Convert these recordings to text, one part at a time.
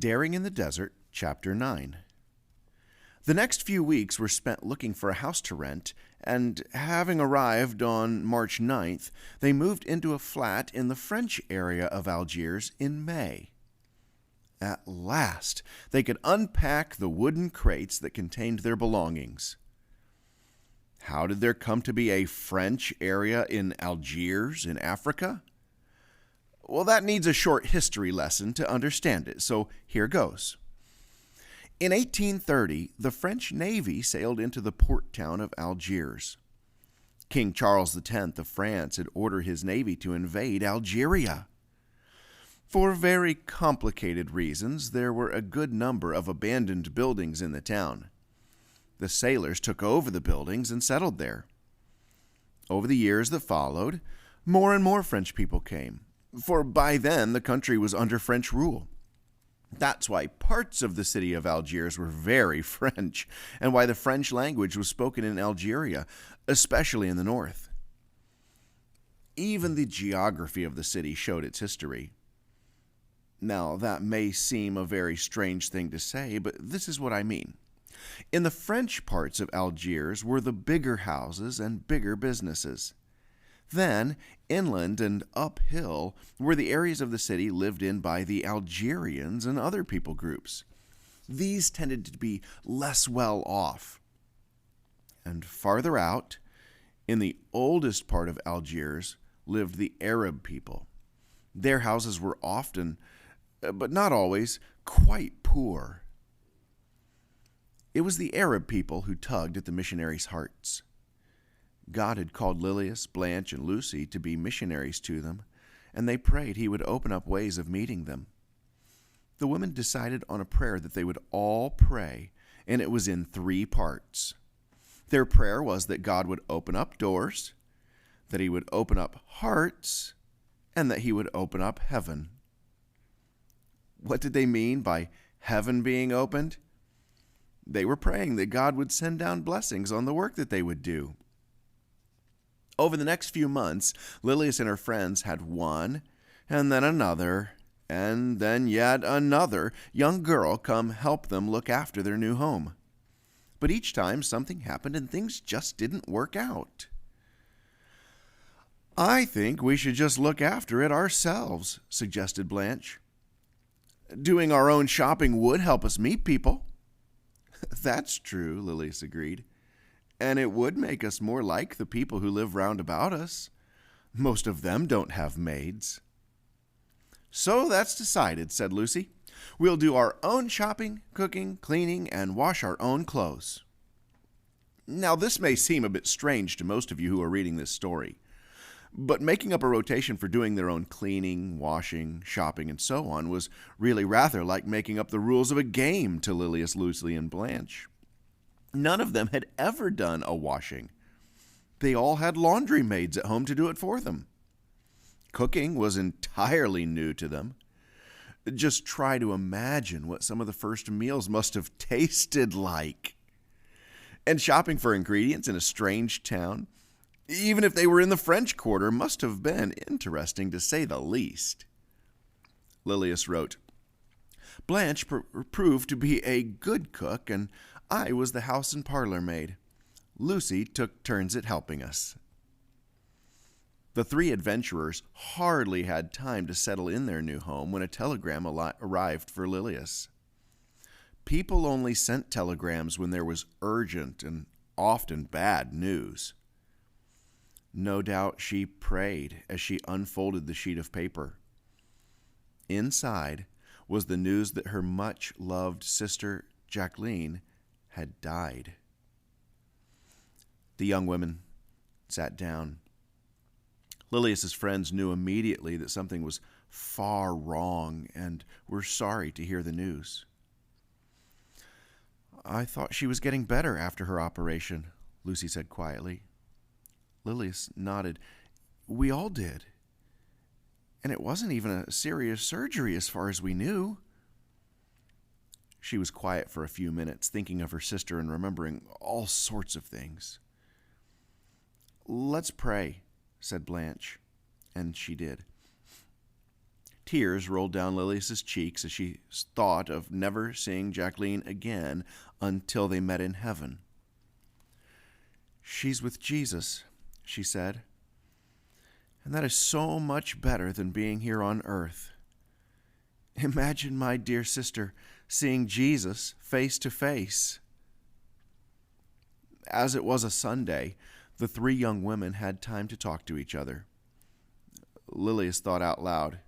Daring in the Desert, Chapter 9. The next few weeks were spent looking for a house to rent, and having arrived on March 9th, they moved into a flat in the French area of Algiers in May. At last, they could unpack the wooden crates that contained their belongings. How did there come to be a French area in Algiers in Africa? Well, that needs a short history lesson to understand it, so here goes. In 1830, the French Navy sailed into the port town of Algiers. King Charles X of France had ordered his navy to invade Algeria. For very complicated reasons, there were a good number of abandoned buildings in the town. The sailors took over the buildings and settled there. Over the years that followed, more and more French people came, for by then the country was under French rule. That's why parts of the city of Algiers were very French, and why the French language was spoken in Algeria, especially in the north. Even the geography of the city showed its history. Now, that may seem a very strange thing to say, but this is what I mean. In the French parts of Algiers were the bigger houses and bigger businesses. Then, inland and uphill were the areas of the city lived in by the Algerians and other people groups. These tended to be less well off. And farther out, in the oldest part of Algiers, lived the Arab people. Their houses were often, but not always, quite poor. It was the Arab people who tugged at the missionaries' hearts. God had called Lilius, Blanche, and Lucy to be missionaries to them, and they prayed he would open up ways of meeting them. The women decided on a prayer that they would all pray, and it was in 3 parts. Their prayer was that God would open up doors, that he would open up hearts, and that he would open up heaven. What did they mean by heaven being opened? They were praying that God would send down blessings on the work that they would do. Over the next few months, Lilius and her friends had one, and then another, and then yet another young girl come help them look after their new home. But each time something happened and things just didn't work out. "I think we should just look after it ourselves," suggested Blanche. "Doing our own shopping would help us meet people." "That's true," Lilius agreed. "And it would make us more like the people who live round about us. Most of them don't have maids." "So that's decided," said Lucy. "We'll do our own shopping, cooking, cleaning, and wash our own clothes." Now, this may seem a bit strange to most of you who are reading this story, but making up a rotation for doing their own cleaning, washing, shopping, and so on was really rather like making up the rules of a game to Lilius, Lucy, and Blanche. None of them had ever done a washing. They all had laundry maids at home to do it for them. Cooking was entirely new to them. Just try to imagine what some of the first meals must have tasted like. And shopping for ingredients in a strange town, even if they were in the French Quarter, must have been interesting to say the least. Lilius wrote, "Blanche proved to be a good cook, and I was the house and parlor maid. Lucy took turns at helping us." The 3 adventurers hardly had time to settle in their new home when a telegram arrived for Lilius. People only sent telegrams when there was urgent and often bad news. No doubt she prayed as she unfolded the sheet of paper. Inside was the news that her much-loved sister, Jacqueline, had died. The young women sat down. Lilius's friends knew immediately that something was far wrong and were sorry to hear the news. "I thought she was getting better after her operation," Lucy said quietly. Lilius nodded. "We all did. And it wasn't even a serious surgery as far as we knew." She was quiet for a few minutes, thinking of her sister and remembering all sorts of things. "Let's pray," said Blanche, and she did. Tears rolled down Lilius's cheeks as she thought of never seeing Jacqueline again until they met in heaven. "She's with Jesus," she said, "and that is so much better than being here on earth. Imagine my dear sister seeing Jesus face to face." As it was a Sunday, the three young women had time to talk to each other. Lilius thought out loud.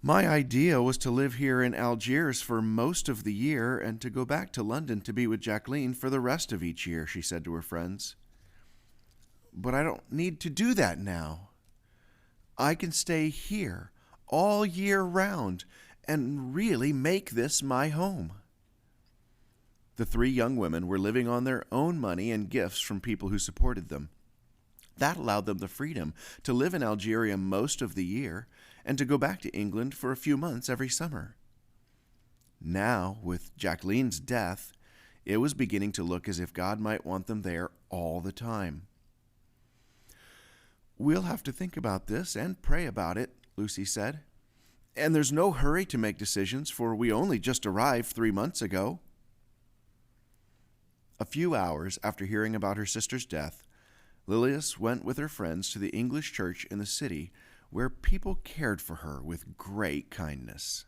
"My idea was to live here in Algiers for most of the year and to go back to London to be with Jacqueline for the rest of each year," she said to her friends. "But I don't need to do that now. I can stay here all year round and really make this my home." The three young women were living on their own money and gifts from people who supported them. That allowed them the freedom to live in Algeria most of the year and to go back to England for a few months every summer. Now, with Jacqueline's death, it was beginning to look as if God might want them there all the time. "We'll have to think about this and pray about it," Lucy said. "And there's no hurry to make decisions, for we only just arrived 3 months ago." A few hours after hearing about her sister's death, Lilius went with her friends to the English church in the city, where people cared for her with great kindness.